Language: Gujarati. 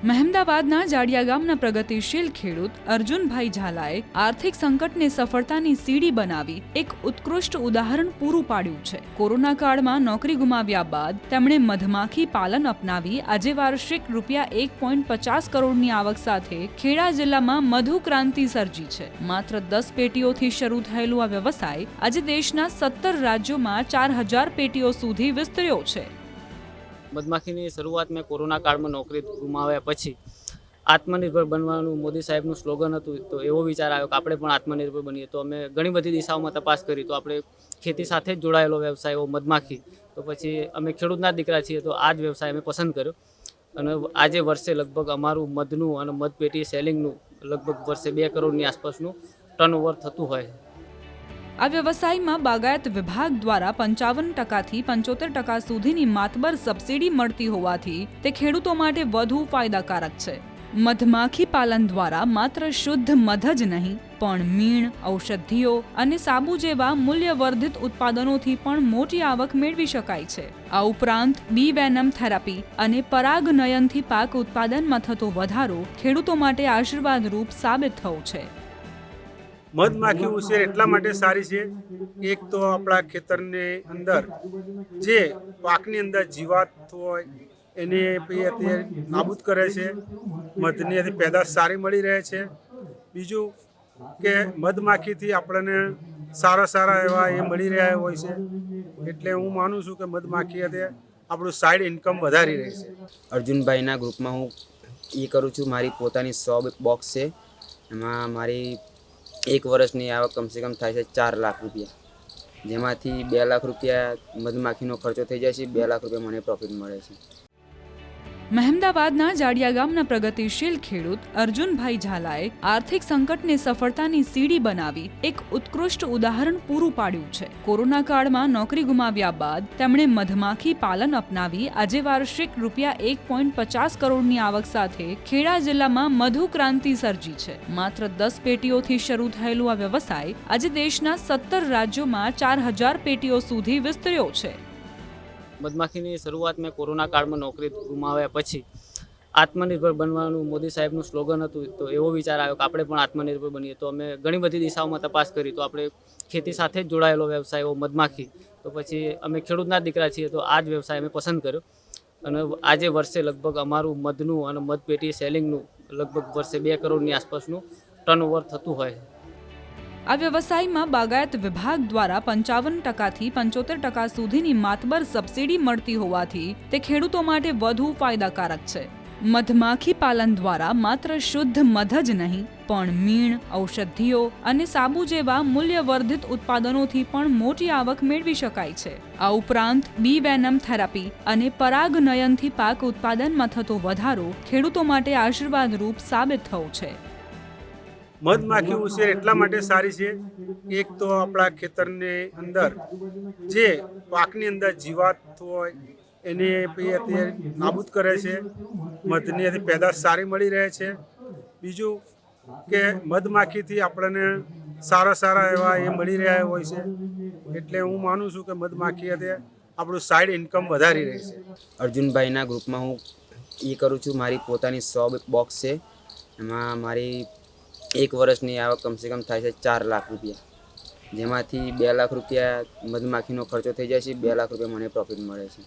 મહેમદાવાદના જાડિયા ગામના પ્રગતિશીલ ખેડૂત અર્જુનભાઈ ઝાલાએ આર્થિક સંકટને સફળતાની સીડી બનાવી એક ઉત્કૃષ્ટ ઉદાહરણ પૂરું પાડ્યું છે। કોરોના કાળમાં નોકરી ગુમાવ્યા બાદ તેમણે મધમાખી પાલન અપનાવી આજે વાર્ષિક ₹1.50 કરોડની આવક સાથે ખેડા જિલ્લામાં મધુ ક્રાંતિ સર્જી છે। માત્ર 10 પેટીઓથી શરૂ થયેલું આ વ્યવસાય આજે દેશના 17 રાજ્યોમાં 4000 પેટીઓ સુધી વિસ્તર્યો છે। મધમાખીની શરૂઆત મેં કોરોના કાળમાં નોકરી ગુમાવ્યા પછી આત્મનિર્ભર બનવાનું મોદી સાહેબનું સ્લોગન હતું, તો એવો વિચાર આવ્યો કે આપણે પણ આત્મનિર્ભર બનીએ। તો અમે ઘણી બધી દિશાઓમાં તપાસ કરી, તો આપણે ખેતી સાથે જ જોડાયેલો વ્યવસાય એવો મધમાખી, તો પછી અમે ખેડૂતના દીકરા છીએ તો આ જ વ્યવસાય અમે પસંદ કર્યો અને આજે વર્ષે લગભગ અમારું મધનું અને મધપેટી સેલિંગનું લગભગ વર્ષે 2 કરોડની આસપાસનું ટર્નઓવર થતું હોય। આ વ્યવસાયમાં બાગાયત વિભાગ દ્વારા 55%થી 75% સુધીની માતબર સબસિડી મળતી હોવાથી તે ખેડૂતો માટે વધુ ફાયદાકારક છે। મધમાખી પાલન દ્વારા માત્ર શુદ્ધ મધ જ નહીં પણ મીણ, ઔષધિઓ અને સાબુ જેવા મૂલ્યવર્ધિત ઉત્પાદનોથી પણ મોટી આવક મેળવી શકાય છે। આ ઉપરાંત બી વેનમ થેરાપી અને પરાગનયનથી પાક ઉત્પાદનમાં થતો વધારો ખેડૂતો માટે આશીર્વાદરૂપ સાબિત થયો છે। મધમાખી ઉછેર એટલા માટે સારી છે, એક તો આપણા ખેતરની અંદર જે પાકની અંદર જીવાત હોય એને તે નાબૂદ કરે છે, મધની પેદાશ સારી મળી રહે છે। બીજું કે મધમાખીથી આપણને સારા એવા એ મળી રહ્યા હોય છે, એટલે હું માનું છું કે મધમાખી આપણું સાઈડ ઇન્કમ વધારી રહી છે। અર્જુનભાઈના ગ્રુપમાં હું એ કરું છું। મારી પોતાની 100 બોક્સ છે, એમાં મારી 1 વર્ષની આવક કમસે કમ થાય છે 4 લાખ રૂપિયા, જેમાંથી 2 લાખ રૂપિયા મધમાખીનો ખર્ચો થઈ જાય છે, 2 લાખ રૂપિયા મને પ્રોફિટ મળે છે। મહેમદાવાદના જાડિયા ગામના પ્રગતિશીલ ખેડૂત અર્જુનભાઈ ઝાલાએ આર્થિક સંકટને સફળતાની સીડી બનાવી એક ઉત્કૃષ્ટ ઉદાહરણ પૂરું પાડ્યું છે। કોરોના કાળમાં નોકરી ગુમાવ્યા બાદ તેમણે મધમાખી પાલન અપનાવી આજે વાર્ષિક ₹1.50 કરોડની આવક સાથે ખેડા જિલ્લામાં મધુ ક્રાંતિ સર્જી છે। માત્ર 10 પેટીઓથી શરૂ થયેલું આ વ્યવસાય આજે દેશના 17 રાજ્યોમાં 4000 પેટીઓ સુધી વિસ્તર્યો છે। મધમાખીની શરૂઆત મેં કોરોના કાળમાં નોકરી ગુમાવ્યા પછી આત્મનિર્ભર બનવાનું મોદી સાહેબનું સ્લોગન હતું, તો એવો વિચાર આવ્યો કે આપણે પણ આત્મનિર્ભર બનીએ। તો અમે ઘણી બધી દિશાઓમાં તપાસ કરી, તો આપણે ખેતી સાથે જ જોડાયેલો વ્યવસાય એવો મધમાખી, તો પછી અમે ખેડૂતના દીકરા છીએ તો આ જ વ્યવસાય અમે પસંદ કર્યો અને આજે વર્ષે લગભગ અમારું મધનું અને મધપેટી સેલિંગનું લગભગ વર્ષે 2 કરોડની આસપાસનું ટર્નઓવર થતું હોય। આ વ્યવસાયમાં બાગાયત વિભાગ દ્વારા 55%થી 75% સુધીની માતબર સબસિડી મળતી હોવાથી તે ખેડૂતો માટે વધુ ફાયદાકારક છે। મધમાખી પાલન દ્વારા માત્ર શુદ્ધ મધ જ નહીં પણ મીણ, ઔષધિઓ અને સાબુ જેવા મૂલ્યવર્ધિત ઉત્પાદનોથી પણ મોટી આવક મેળવી શકાય છે। આ ઉપરાંત બી વેનમ થેરાપી અને પરાગનયનથી પાક ઉત્પાદનમાં થતો વધારો ખેડૂતો માટે આશીર્વાદરૂપ સાબિત થયો છે। મધમાખી ઉછેર એટલા માટે સારી છે, એક તો આપણા ખેતરની અંદર જે પાકની અંદર જીવાત હોય એને તે નાબૂદ કરે છે, મધની પેદાશ સારી મળી રહે છે। બીજું કે મધમાખીથી આપણને સારા એવા એ મળી રહ્યા હોય છે, એટલે હું માનું છું કે મધમાખી આપણું સાઈડ ઇન્કમ વધારી રહી છે। અર્જુનભાઈના ગ્રુપમાં હું એ કરું છું। મારી પોતાની 100 બોક્સ છે, એમાં મારી 1 વર્ષની આવક કમસે કમ થાય છે 4 લાખ રૂપિયા, જેમાંથી 2 લાખ રૂપિયા મધમાખીનો ખર્ચો થઈ જાય છે, 2 લાખ રૂપિયા મને પ્રોફિટ મળે છે।